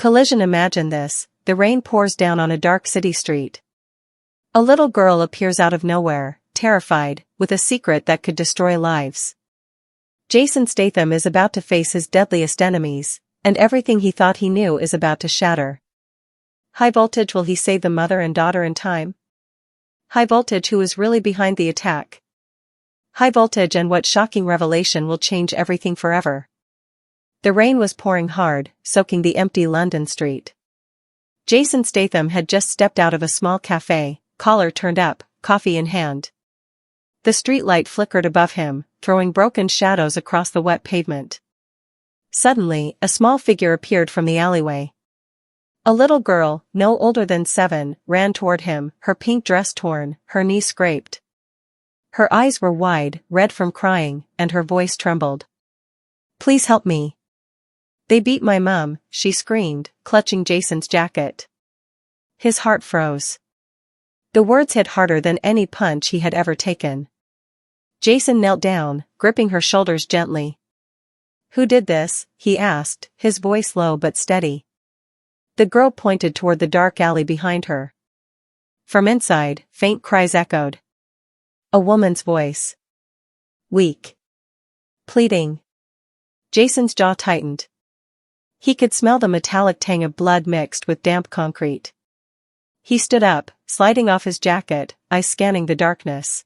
Collision. Imagine this, the rain pours down on a dark city street. A little girl appears out of nowhere, terrified, with a secret that could destroy lives. Jason Statham is about to face his deadliest enemies, and everything he thought he knew is about to shatter. High voltage. Will he save the mother and daughter in time? High voltage. Who is really behind the attack? High voltage. And what shocking revelation will change everything forever? The rain was pouring hard, soaking the empty London street. Jason Statham had just stepped out of a small cafe, collar turned up, coffee in hand. The streetlight flickered above him, throwing broken shadows across the wet pavement. Suddenly, a small figure appeared from the alleyway. A little girl, no older than 7, ran toward him, her pink dress torn, her knees scraped. Her eyes were wide, red from crying, and her voice trembled. "Please help me. They beat my mum," she screamed, clutching Jason's jacket. His heart froze. The words hit harder than any punch he had ever taken. Jason knelt down, gripping her shoulders gently. "Who did this?" he asked, his voice low but steady. The girl pointed toward the dark alley behind her. From inside, faint cries echoed. A woman's voice. Weak. Pleading. Jason's jaw tightened. He could smell the metallic tang of blood mixed with damp concrete. He stood up, sliding off his jacket, eyes scanning the darkness.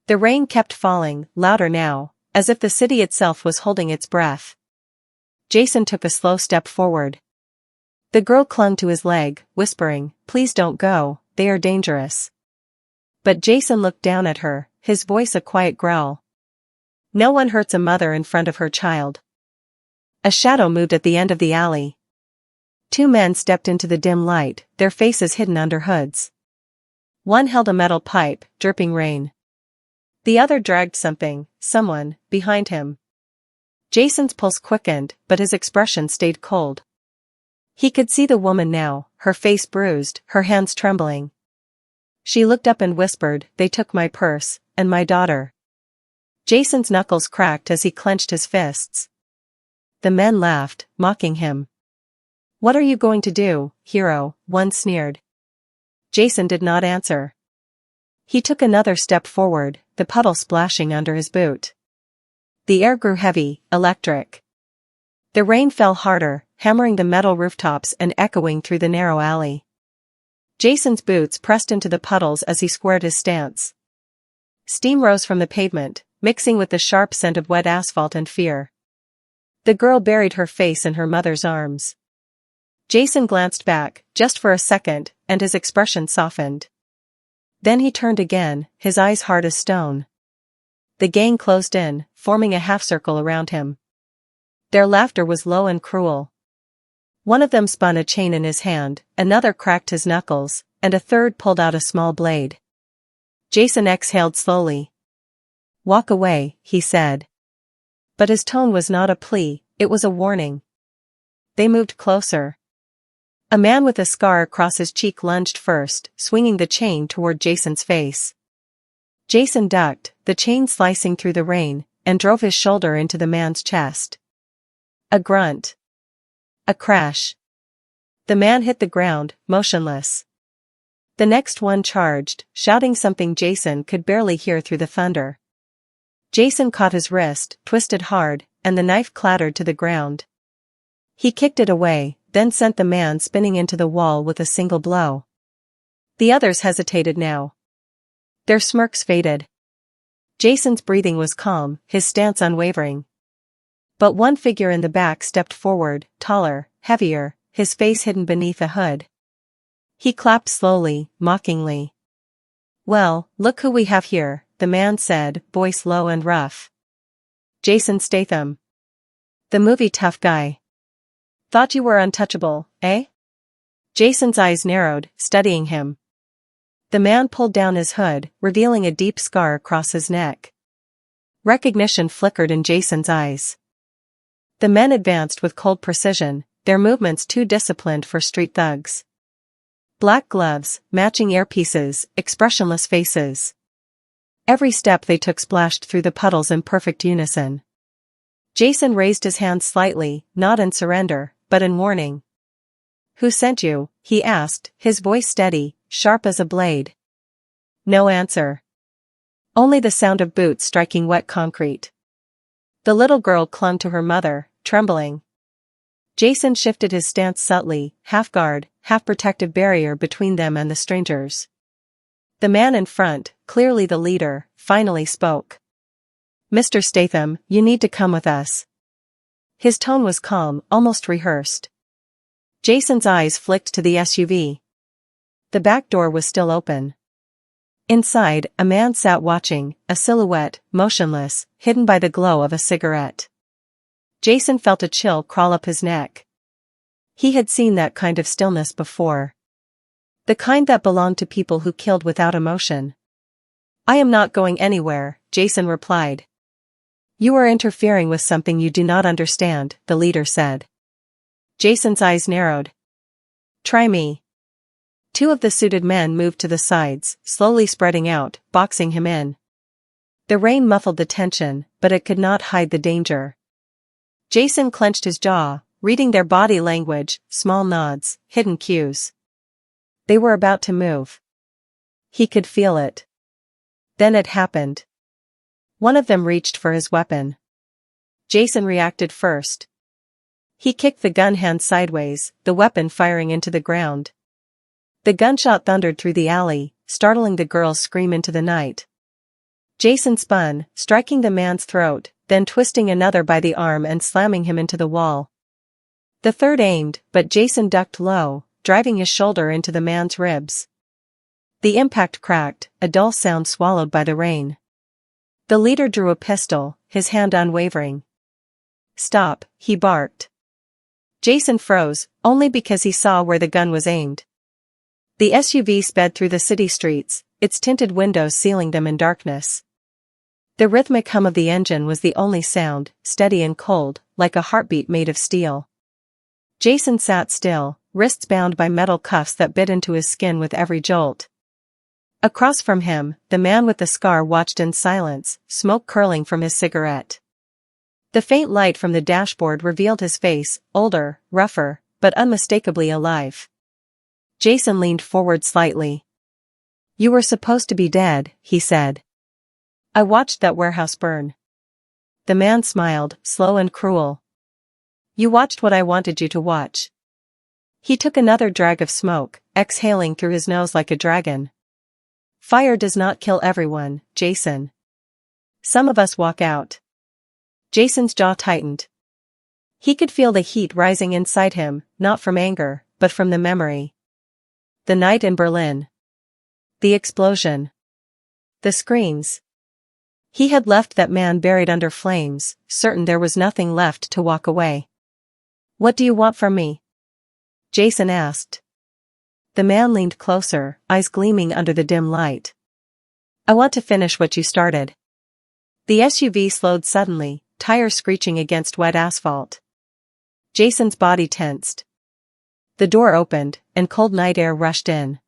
The rain kept falling, louder now, as if the city itself was holding its breath. Jason took a slow step forward. The girl clung to his leg, whispering, "Please don't go, they are dangerous." But Jason looked down at her, his voice a quiet growl. "No one hurts a mother in front of her child." A shadow moved at the end of the alley. 2 men stepped into the dim light, their faces hidden under hoods. One held a metal pipe, dripping rain. The other dragged someone, behind him. Jason's pulse quickened, but his expression stayed cold. He could see the woman now, her face bruised, her hands trembling. She looked up and whispered, "They took my purse, and my daughter." Jason's knuckles cracked as he clenched his fists. The men laughed, mocking him. "What are you going to do, hero?" one sneered. Jason did not answer. He took another step forward, the puddle splashing under his boot. The air grew heavy, electric. The rain fell harder, hammering the metal rooftops and echoing through the narrow alley. Jason's boots pressed into the puddles as he squared his stance. Steam rose from the pavement, mixing with the sharp scent of wet asphalt and fear. The girl buried her face in her mother's arms. Jason glanced back, just for a second, and his expression softened. Then he turned again, his eyes hard as stone. The gang closed in, forming a half-circle around him. Their laughter was low and cruel. One of them spun a chain in his hand, another cracked his knuckles, and a third pulled out a small blade. Jason exhaled slowly. "Walk away," he said. But his tone was not a plea, it was a warning. They moved closer. A man with a scar across his cheek lunged first, swinging the chain toward Jason's face. Jason ducked, the chain slicing through the rain, and drove his shoulder into the man's chest. A grunt. A crash. The man hit the ground, motionless. The next one charged, shouting something Jason could barely hear through the thunder. Jason caught his wrist, twisted hard, and the knife clattered to the ground. He kicked it away, then sent the man spinning into the wall with a single blow. The others hesitated now. Their smirks faded. Jason's breathing was calm, his stance unwavering. But one figure in the back stepped forward, taller, heavier, his face hidden beneath a hood. He clapped slowly, mockingly. "Well, look who we have here," the man said, voice low and rough. "Jason Statham. The movie tough guy. Thought you were untouchable, eh?" Jason's eyes narrowed, studying him. The man pulled down his hood, revealing a deep scar across his neck. Recognition flickered in Jason's eyes. The men advanced with cold precision, their movements too disciplined for street thugs. Black gloves, matching earpieces, expressionless faces. Every step they took splashed through the puddles in perfect unison. Jason raised his hand slightly, not in surrender, but in warning. "Who sent you?" he asked, his voice steady, sharp as a blade. No answer. Only the sound of boots striking wet concrete. The little girl clung to her mother, trembling. Jason shifted his stance subtly, half guard, half protective barrier between them and the strangers. The man in front, clearly the leader, finally spoke. "Mr. Statham, you need to come with us." His tone was calm, almost rehearsed. Jason's eyes flicked to the SUV. The back door was still open. Inside, a man sat watching, a silhouette, motionless, hidden by the glow of a cigarette. Jason felt a chill crawl up his neck. He had seen that kind of stillness before. The kind that belonged to people who killed without emotion. "I am not going anywhere," Jason replied. "You are interfering with something you do not understand," the leader said. Jason's eyes narrowed. "Try me." Two of the suited men moved to the sides, slowly spreading out, boxing him in. The rain muffled the tension, but it could not hide the danger. Jason clenched his jaw, reading their body language, small nods, hidden cues. They were about to move. He could feel it. Then it happened. One of them reached for his weapon. Jason reacted first. He kicked the gun hand sideways, the weapon firing into the ground. The gunshot thundered through the alley, startling the girl's scream into the night. Jason spun, striking the man's throat, then twisting another by the arm and slamming him into the wall. The third aimed, but Jason ducked low, driving his shoulder into the man's ribs. The impact cracked, a dull sound swallowed by the rain. The leader drew a pistol, his hand unwavering. "Stop," he barked. Jason froze, only because he saw where the gun was aimed. The SUV sped through the city streets, its tinted windows sealing them in darkness. The rhythmic hum of the engine was the only sound, steady and cold, like a heartbeat made of steel. Jason sat still, wrists bound by metal cuffs that bit into his skin with every jolt. Across from him, the man with the scar watched in silence, smoke curling from his cigarette. The faint light from the dashboard revealed his face, older, rougher, but unmistakably alive. Jason leaned forward slightly. "You were supposed to be dead," he said. "I watched that warehouse burn." The man smiled, slow and cruel. "You watched what I wanted you to watch." He took another drag of smoke, exhaling through his nose like a dragon. "Fire does not kill everyone, Jason. Some of us walk out." Jason's jaw tightened. He could feel the heat rising inside him, not from anger, but from the memory. The night in Berlin. The explosion. The screams. He had left that man buried under flames, certain there was nothing left to walk away. "What do you want from me?" Jason asked. The man leaned closer, eyes gleaming under the dim light. "I want to finish what you started." The SUV slowed suddenly, tires screeching against wet asphalt. Jason's body tensed. The door opened, and cold night air rushed in.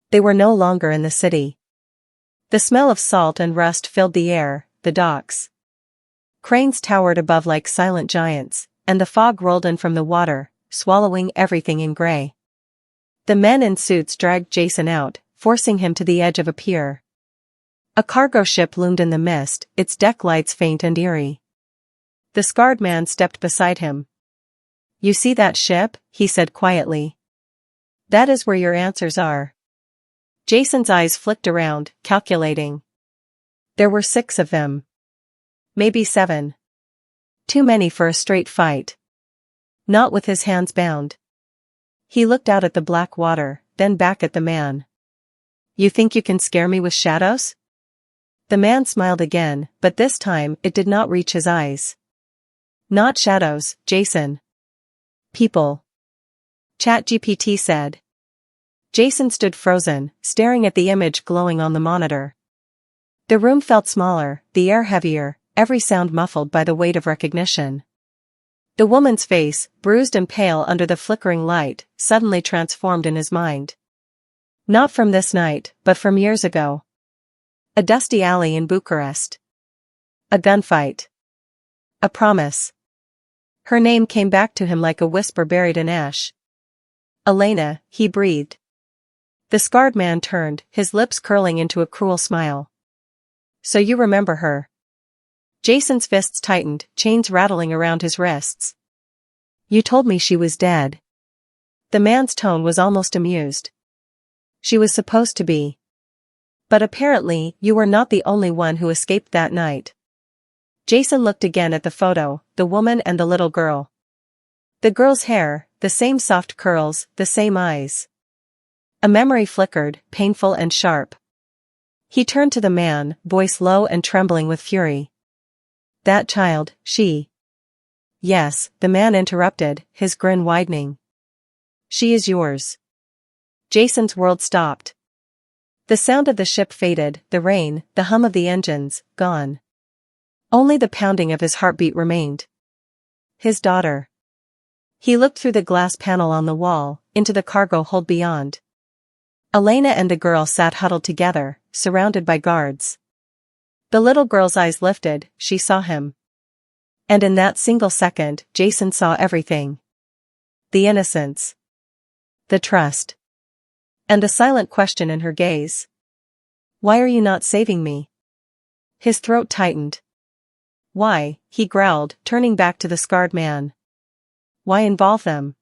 They were no longer in the city. The smell of salt and rust filled the air, the docks. Cranes towered above like silent giants, and the fog rolled in from the water, swallowing everything in gray. The men in suits dragged Jason out, forcing him to the edge of a pier. A cargo ship loomed in the mist, its deck lights faint and eerie. The scarred man stepped beside him. "You see that ship?" he said quietly. "That is where your answers are." Jason's eyes flicked around, calculating. There were 6 of them. Maybe 7. Too many for a straight fight. Not with his hands bound. He looked out at the black water, then back at the man. "You think you can scare me with shadows?" The man smiled again, but this time it did not reach his eyes. "Not shadows, Jason. People." ChatGPT said. Jason stood frozen, staring at the image glowing on the monitor. The room felt smaller, the air heavier, every sound muffled by the weight of recognition. The woman's face, bruised and pale under the flickering light, suddenly transformed in his mind. Not from this night, but from years ago. A dusty alley in Bucharest. A gunfight. A promise. Her name came back to him like a whisper buried in ash. Elena, he breathed. The scarred man turned, his lips curling into a cruel smile. So you remember her? Jason's fists tightened, chains rattling around his wrists. You told me she was dead. The man's tone was almost amused. She was supposed to be. But apparently, you were not the only one who escaped that night. Jason looked again at the photo, the woman and the little girl. The girl's hair, the same soft curls, the same eyes. A memory flickered, painful and sharp. He turned to the man, voice low and trembling with fury. That child, she. Yes, the man interrupted, his grin widening. She is yours. Jason's world stopped. The sound of the ship faded, the rain, the hum of the engines, gone. Only the pounding of his heartbeat remained. His daughter. He looked through the glass panel on the wall, into the cargo hold beyond. Elena and the girl sat huddled together, surrounded by guards. The little girl's eyes lifted, she saw him. And in that single second, Jason saw everything. The innocence. The trust. And a silent question in her gaze. Why are you not saving me? His throat tightened. Why, he growled, turning back to the scarred man. Why involve them?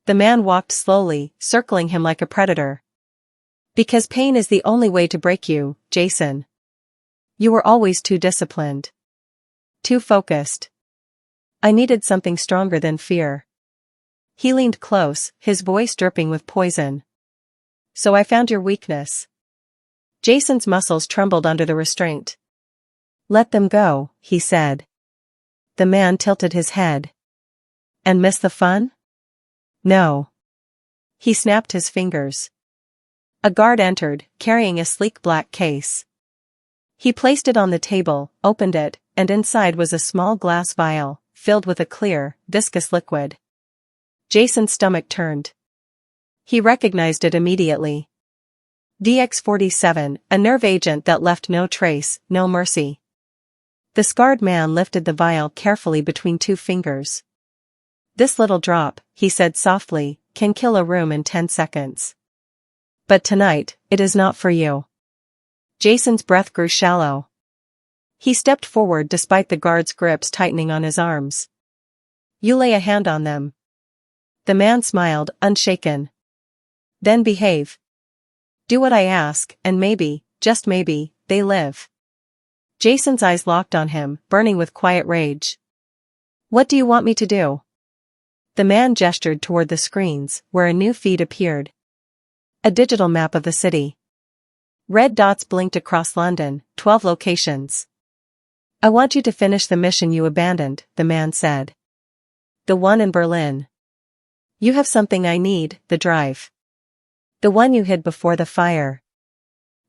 The man walked slowly, circling him like a predator. Because pain is the only way to break you, Jason. You were always too disciplined. Too focused. I needed something stronger than fear. He leaned close, his voice dripping with poison. So I found your weakness. Jason's muscles trembled under the restraint. Let them go, he said. The man tilted his head. And miss the fun? No. He snapped his fingers. A guard entered, carrying a sleek black case. He placed it on the table, opened it, and inside was a small glass vial, filled with a clear, viscous liquid. Jason's stomach turned. He recognized it immediately. DX-47, a nerve agent that left no trace, no mercy. The scarred man lifted the vial carefully between two fingers. This little drop, he said softly, can kill a room in 10 seconds. But tonight, it is not for you. Jason's breath grew shallow. He stepped forward despite the guard's grips tightening on his arms. You lay a hand on them. The man smiled, unshaken. Then behave. Do what I ask, and maybe, just maybe, they live. Jason's eyes locked on him, burning with quiet rage. What do you want me to do? The man gestured toward the screens, where a new feed appeared. A digital map of the city. Red dots blinked across London, 12 locations. I want you to finish the mission you abandoned, the man said. The one in Berlin. You have something I need, the drive. The one you hid before the fire.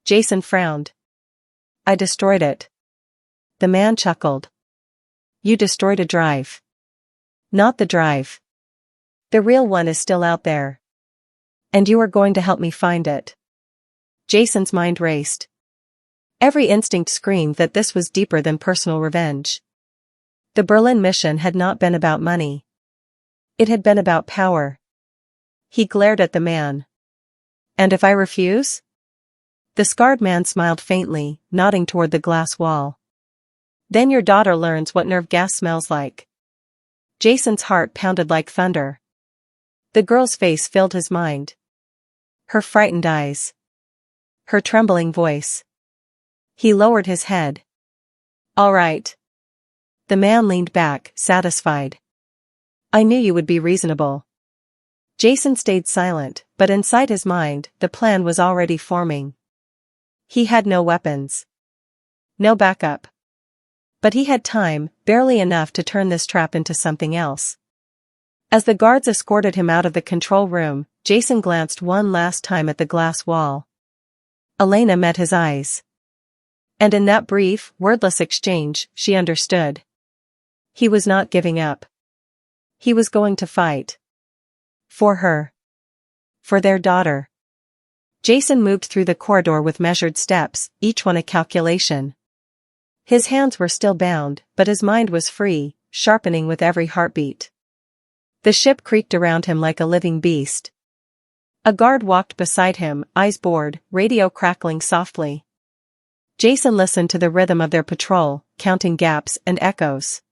Jason frowned. I destroyed it. The man chuckled. You destroyed a drive. Not the drive. The real one is still out there. And you are going to help me find it. Jason's mind raced. Every instinct screamed that this was deeper than personal revenge. The Berlin mission had not been about money. It had been about power. He glared at the man. And if I refuse? The scarred man smiled faintly, nodding toward the glass wall. Then your daughter learns what nerve gas smells like. Jason's heart pounded like thunder. The girl's face filled his mind. Her frightened eyes. Her trembling voice. He lowered his head. All right. The man leaned back, satisfied. I knew you would be reasonable. Jason stayed silent, but inside his mind, the plan was already forming. He had no weapons. No backup. But he had time, barely enough to turn this trap into something else. As the guards escorted him out of the control room, Jason glanced one last time at the glass wall. Elena met his eyes. And in that brief, wordless exchange, she understood. He was not giving up. He was going to fight. For her. For their daughter. Jason moved through the corridor with measured steps, each one a calculation. His hands were still bound, but his mind was free, sharpening with every heartbeat. The ship creaked around him like a living beast. A guard walked beside him, eyes bored, radio crackling softly. Jason listened to the rhythm of their patrol, counting gaps and echoes.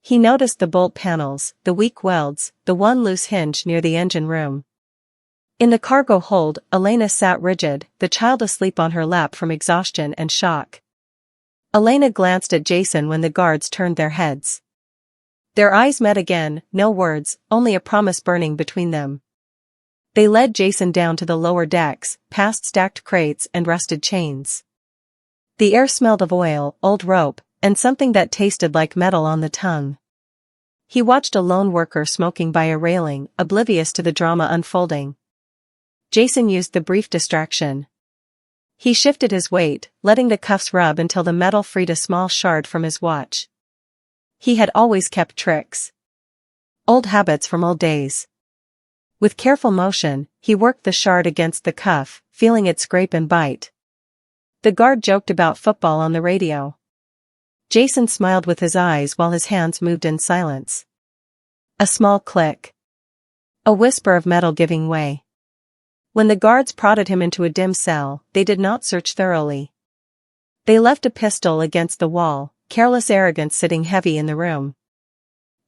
He noticed the bolt panels, the weak welds, the one loose hinge near the engine room. In the cargo hold, Elena sat rigid, the child asleep on her lap from exhaustion and shock. Elena glanced at Jason when the guards turned their heads. Their eyes met again, no words, only a promise burning between them. They led Jason down to the lower decks, past stacked crates and rusted chains. The air smelled of oil, old rope, and something that tasted like metal on the tongue. He watched a lone worker smoking by a railing, oblivious to the drama unfolding. Jason used the brief distraction. He shifted his weight, letting the cuffs rub until the metal freed a small shard from his watch. He had always kept tricks. Old habits from old days. With careful motion, he worked the shard against the cuff, feeling it scrape and bite. The guard joked about football on the radio. Jason smiled with his eyes while his hands moved in silence. A small click. A whisper of metal giving way. When the guards prodded him into a dim cell, they did not search thoroughly. They left a pistol against the wall, careless arrogance sitting heavy in the room.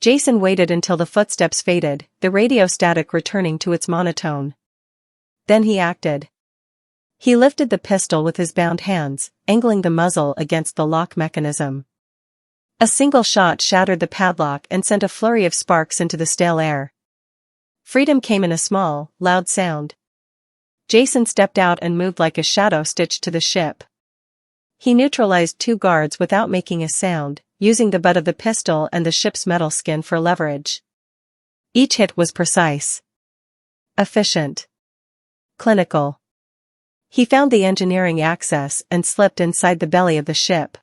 Jason waited until the footsteps faded, the radio static returning to its monotone. Then he acted. He lifted the pistol with his bound hands, angling the muzzle against the lock mechanism. A single shot shattered the padlock and sent a flurry of sparks into the stale air. Freedom came in a small, loud sound. Jason stepped out and moved like a shadow stitched to the ship. He neutralized two guards without making a sound, using the butt of the pistol and the ship's metal skin for leverage. Each hit was precise. Efficient. Clinical. He found the engineering access and slipped inside the belly of the ship.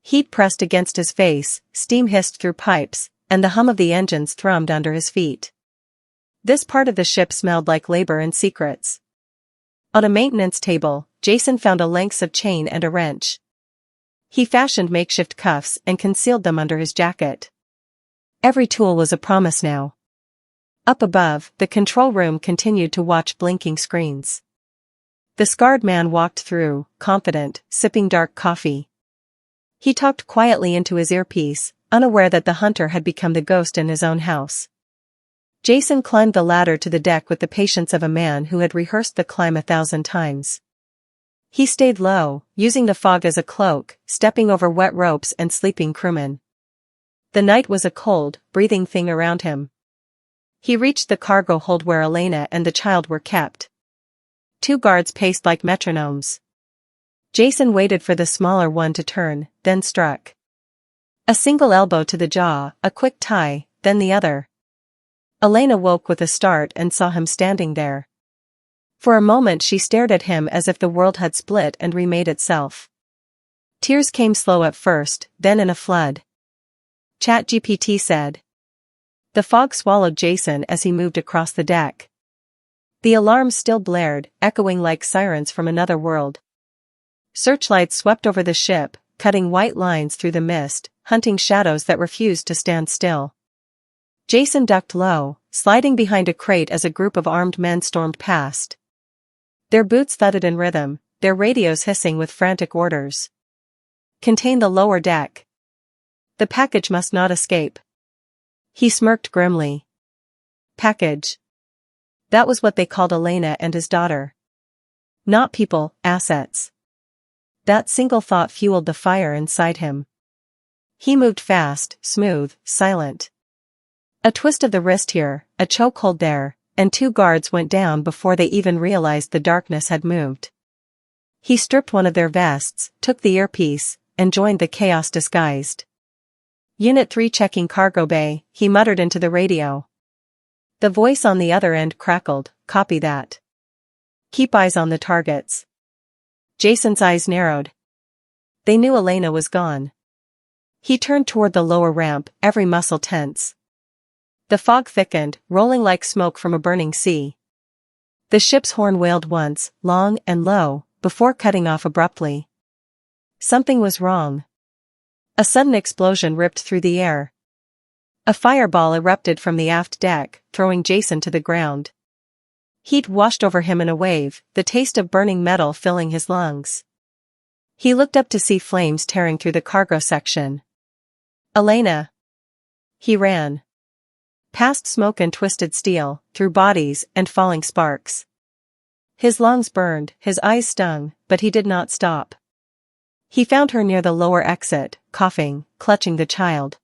Heat pressed against his face, steam hissed through pipes, and the hum of the engines thrummed under his feet. This part of the ship smelled like labor and secrets. On a maintenance table, Jason found a length of chain and a wrench. He fashioned makeshift cuffs and concealed them under his jacket. Every tool was a promise now. Up above, the control room continued to watch blinking screens. The scarred man walked through, confident, sipping dark coffee. He talked quietly into his earpiece, unaware that the hunter had become the ghost in his own house. Jason climbed the ladder to the deck with the patience of a man who had rehearsed the climb 1,000 times. He stayed low, using the fog as a cloak, stepping over wet ropes and sleeping crewmen. The night was a cold, breathing thing around him. He reached the cargo hold where Elena and the child were kept. Two guards paced like metronomes. Jason waited for the smaller one to turn, then struck. A single elbow to the jaw, a quick tie, then the other. Elena woke with a start and saw him standing there. For a moment she stared at him as if the world had split and remade itself. Tears came slow at first, then in a flood. ChatGPT said. The fog swallowed Jason as he moved across the deck. The alarms still blared, echoing like sirens from another world. Searchlights swept over the ship, cutting white lines through the mist, hunting shadows that refused to stand still. Jason ducked low, sliding behind a crate as a group of armed men stormed past. Their boots thudded in rhythm, their radios hissing with frantic orders. Contain the lower deck. The package must not escape. He smirked grimly. Package. That was what they called Elena and his daughter. Not people, assets. That single thought fueled the fire inside him. He moved fast, smooth, silent. A twist of the wrist here, a chokehold there, and two guards went down before they even realized the darkness had moved. He stripped one of their vests, took the earpiece, and joined the chaos disguised. Unit 3 checking cargo bay, he muttered into the radio. The voice on the other end crackled, copy that. Keep eyes on the targets. Jason's eyes narrowed. They knew Elena was gone. He turned toward the lower ramp, every muscle tense. The fog thickened, rolling like smoke from a burning sea. The ship's horn wailed once, long and low, before cutting off abruptly. Something was wrong. A sudden explosion ripped through the air. A fireball erupted from the aft deck, throwing Jason to the ground. Heat washed over him in a wave, the taste of burning metal filling his lungs. He looked up to see flames tearing through the cargo section. Elena! He ran. Past smoke and twisted steel, through bodies and falling sparks. His lungs burned, his eyes stung, but he did not stop. He found her near the lower exit, coughing, clutching the child.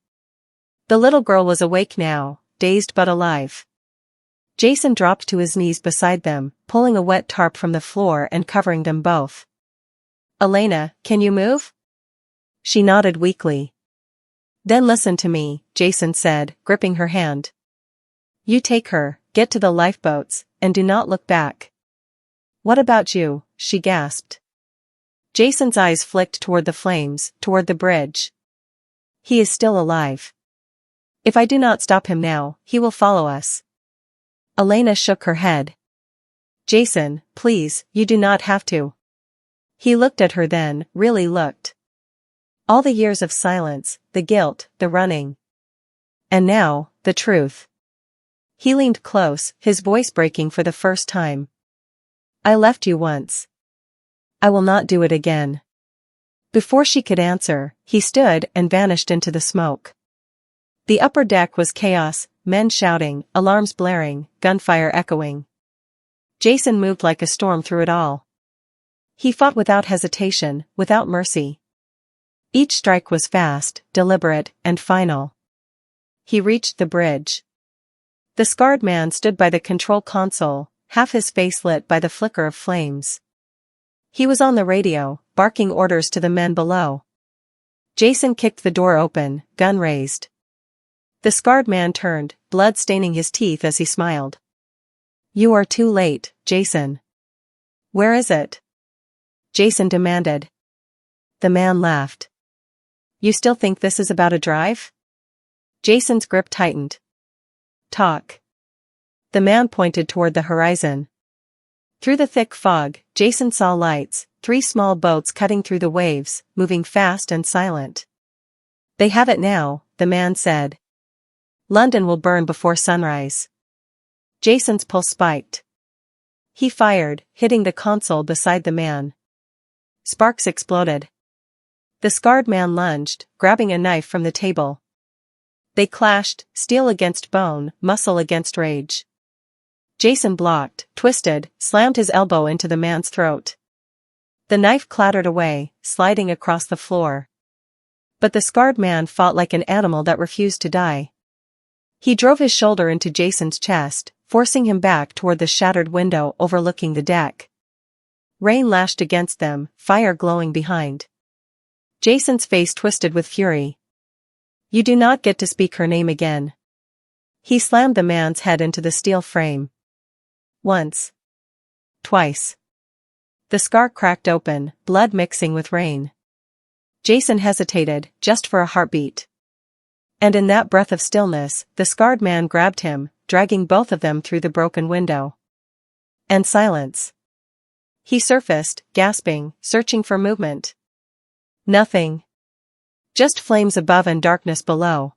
The little girl was awake now, dazed but alive. Jason dropped to his knees beside them, pulling a wet tarp from the floor and covering them both. Elena, can you move? She nodded weakly. Then listen to me, Jason said, gripping her hand. You take her, get to the lifeboats, and do not look back. What about you? She gasped. Jason's eyes flicked toward the flames, toward the bridge. He is still alive. If I do not stop him now, he will follow us. Elena shook her head. Jason, please, you do not have to. He looked at her then, really looked. All the years of silence, the guilt, the running. And now, the truth. He leaned close, his voice breaking for the first time. I left you once. I will not do it again. Before she could answer, he stood and vanished into the smoke. The upper deck was chaos, men shouting, alarms blaring, gunfire echoing. Jason moved like a storm through it all. He fought without hesitation, without mercy. Each strike was fast, deliberate, and final. He reached the bridge. The scarred man stood by the control console, half his face lit by the flicker of flames. He was on the radio, barking orders to the men below. Jason kicked the door open, gun raised. The scarred man turned, blood staining his teeth as he smiled. You are too late, Jason. Where is it? Jason demanded. The man laughed. You still think this is about a drive? Jason's grip tightened. Talk. The man pointed toward the horizon. Through the thick fog, Jason saw lights, 3 small boats cutting through the waves, moving fast and silent. They have it now, the man said. London will burn before sunrise. Jason's pulse spiked. He fired, hitting the console beside the man. Sparks exploded. The scarred man lunged, grabbing a knife from the table. They clashed, steel against bone, muscle against rage. Jason blocked, twisted, slammed his elbow into the man's throat. The knife clattered away, sliding across the floor. But the scarred man fought like an animal that refused to die. He drove his shoulder into Jason's chest, forcing him back toward the shattered window overlooking the deck. Rain lashed against them, fire glowing behind. Jason's face twisted with fury. You do not get to speak her name again. He slammed the man's head into the steel frame. Once. Twice. The scar cracked open, blood mixing with rain. Jason hesitated, just for a heartbeat. And in that breath of stillness, the scarred man grabbed him, dragging both of them through the broken window. And silence. He surfaced, gasping, searching for movement. Nothing. Just flames above and darkness below.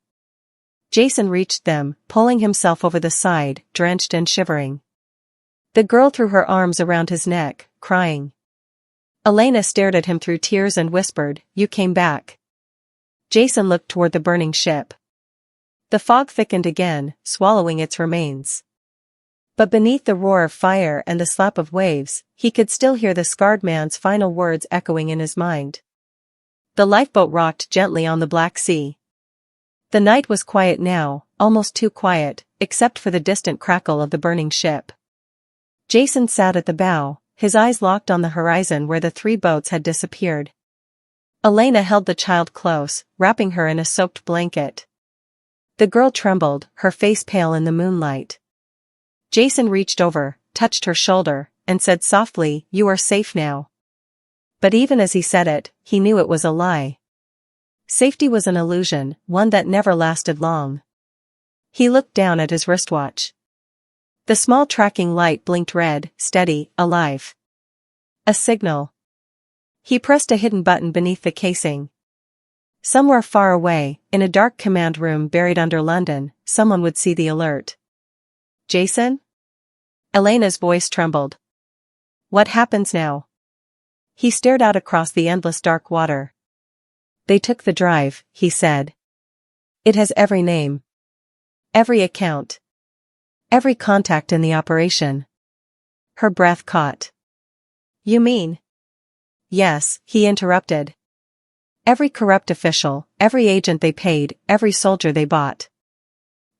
Jason reached them, pulling himself over the side, drenched and shivering. The girl threw her arms around his neck, crying. Elena stared at him through tears and whispered, "You came back." Jason looked toward the burning ship. The fog thickened again, swallowing its remains. But beneath the roar of fire and the slap of waves, he could still hear the scarred man's final words echoing in his mind. The lifeboat rocked gently on the Black Sea. The night was quiet now, almost too quiet, except for the distant crackle of the burning ship. Jason sat at the bow, his eyes locked on the horizon where the 3 boats had disappeared. Elena held the child close, wrapping her in a soaked blanket. The girl trembled, her face pale in the moonlight. Jason reached over, touched her shoulder, and said softly, "You are safe now." But even as he said it, he knew it was a lie. Safety was an illusion, one that never lasted long. He looked down at his wristwatch. The small tracking light blinked red, steady, alive. A signal. He pressed a hidden button beneath the casing. Somewhere far away, in a dark command room buried under London, someone would see the alert. Jason? Elena's voice trembled. What happens now? He stared out across the endless dark water. They took the drive, he said. It has every name. Every account. Every contact in the operation. Her breath caught. You mean? Yes, he interrupted. Every corrupt official, every agent they paid, every soldier they bought.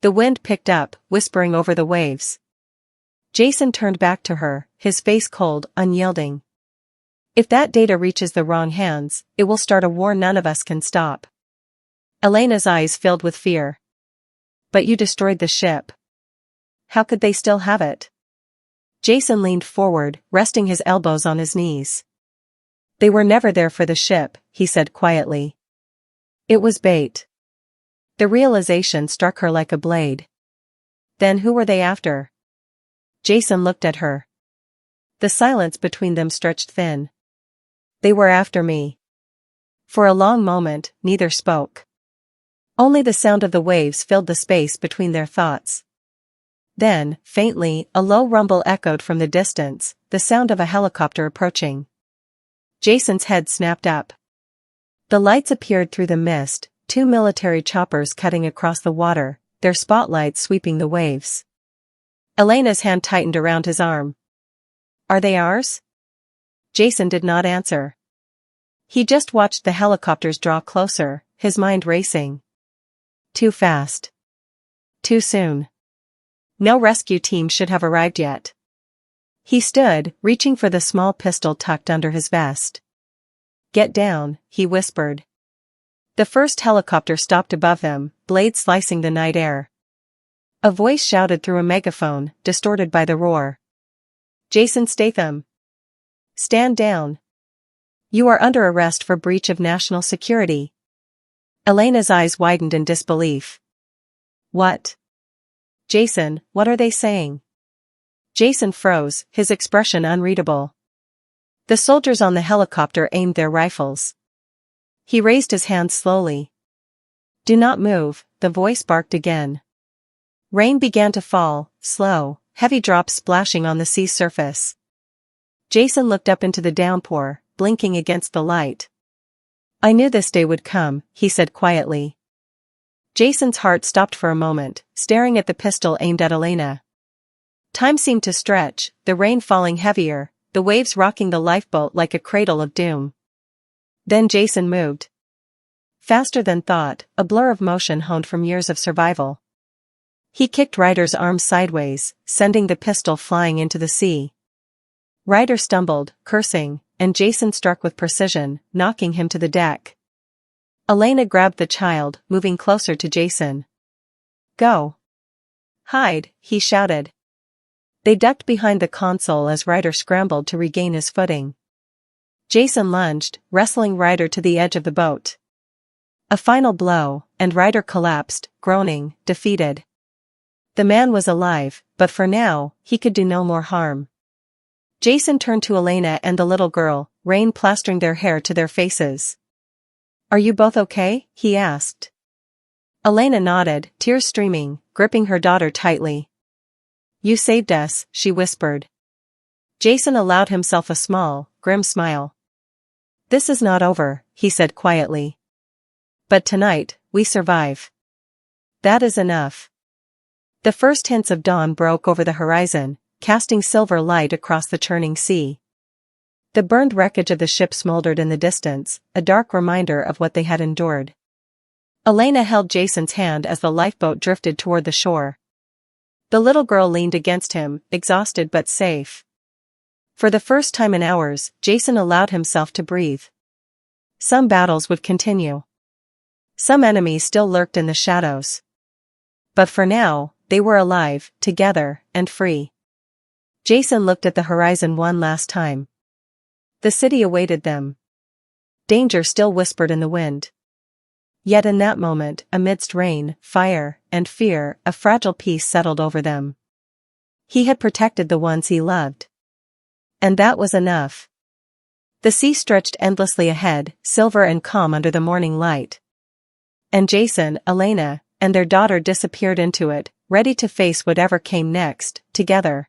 The wind picked up, whispering over the waves. Jason turned back to her, his face cold, unyielding. If that data reaches the wrong hands, it will start a war none of us can stop. Elena's eyes filled with fear. But you destroyed the ship. How could they still have it? Jason leaned forward, resting his elbows on his knees. They were never there for the ship, he said quietly. It was bait. The realization struck her like a blade. Then who were they after? Jason looked at her. The silence between them stretched thin. They were after me. For a long moment, neither spoke. Only the sound of the waves filled the space between their thoughts. Then, faintly, a low rumble echoed from the distance, the sound of a helicopter approaching. Jason's head snapped up. The lights appeared through the mist, two military choppers cutting across the water, their spotlights sweeping the waves. Elena's hand tightened around his arm. Are they ours? Jason did not answer. He just watched the helicopters draw closer, his mind racing. Too fast. Too soon. No rescue team should have arrived yet. He stood, reaching for the small pistol tucked under his vest. Get down, he whispered. The first helicopter stopped above them, blades slicing the night air. A voice shouted through a megaphone, distorted by the roar. Jason Statham. Stand down. You are under arrest for breach of national security. Elena's eyes widened in disbelief. What? Jason, what are they saying? Jason froze, his expression unreadable. The soldiers on the helicopter aimed their rifles. He raised his hand slowly. Do not move, the voice barked again. Rain began to fall, slow, heavy drops splashing on the sea surface. Jason looked up into the downpour, blinking against the light. I knew this day would come, he said quietly. Jason's heart stopped for a moment, staring at the pistol aimed at Elena. Time seemed to stretch, the rain falling heavier, the waves rocking the lifeboat like a cradle of doom. Then Jason moved. Faster than thought, a blur of motion honed from years of survival. He kicked Ryder's arm sideways, sending the pistol flying into the sea. Ryder stumbled, cursing, and Jason struck with precision, knocking him to the deck. Elena grabbed the child, moving closer to Jason. Go. Hide, he shouted. They ducked behind the console as Ryder scrambled to regain his footing. Jason lunged, wrestling Ryder to the edge of the boat. A final blow, and Ryder collapsed, groaning, defeated. The man was alive, but for now, he could do no more harm. Jason turned to Elena and the little girl, rain plastering their hair to their faces. Are you both okay? He asked. Elena nodded, tears streaming, gripping her daughter tightly. You saved us, she whispered. Jason allowed himself a small, grim smile. This is not over, he said quietly. But tonight, we survive. That is enough. The first hints of dawn broke over the horizon, casting silver light across the churning sea. The burned wreckage of the ship smoldered in the distance, a dark reminder of what they had endured. Elena held Jason's hand as the lifeboat drifted toward the shore. The little girl leaned against him, exhausted but safe. For the first time in hours, Jason allowed himself to breathe. Some battles would continue. Some enemies still lurked in the shadows. But for now, they were alive, together, and free. Jason looked at the horizon one last time. The city awaited them. Danger still whispered in the wind. Yet in that moment, amidst rain, fire, and fear, a fragile peace settled over them. He had protected the ones he loved. And that was enough. The sea stretched endlessly ahead, silver and calm under the morning light. And Jason, Elena, and their daughter disappeared into it, ready to face whatever came next, together.